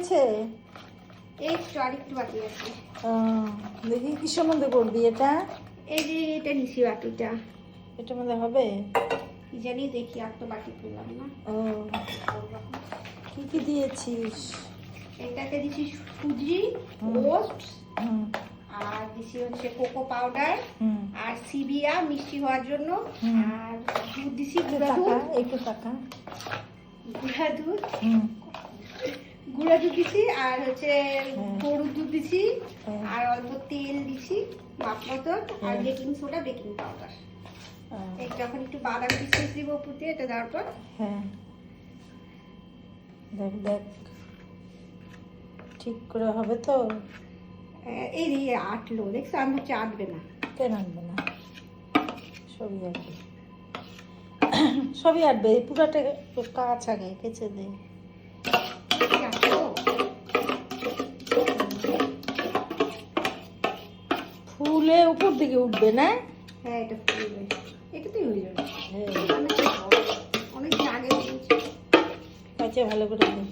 হয়েছে? এই তো আরেকটু বাকি আছে। দেখি কিসের মধ্যে করবি এটা? এই যে এটা নিচি বাটিটা, এটার মধ্যে হবে? কি জানি, দেখি আর তো বাটি করলাম না। ও, কি কি দিয়েছিস? এটাতে দিছি সুজি, ওটস, আর দিছি হচ্ছে কোকো পাউডার, আর সিবিয়া মিষ্টি হওয়ার জন্য, আর দুধ দিছি, গুঁড়া দুধ, একটু টাকা, গুঁড়া দুধ, গুঁড়া দুধ দিছি, আর হচ্ছে গরুর দুধ দিছি, আর অল্প তেল দিছি মাপ মতন, আর বেকিং সোডা, বেকিং পাউডার। যখন একটু বাদাম কিশমিশ দিব উপর দিয়ে, এটা দেওয়ার পর হ্যাঁ দেখ দেখ ঠিক করে হবে তো? এই রে আটলো, দেখছো? আমি হচ্ছে আটবে না। কেন আনবে না? সবই আটবে, সবই আটবে। এই পুরাটা কাঁচ আগে কেচে দে। ফুলে উপর দিকে উঠবে না? হ্যাঁ, এটা ফুলবে, এটাতেই হয়ে যাবে। হ্যাঁ, অনেকদিন আগে কাঁচে ভালো করে দে।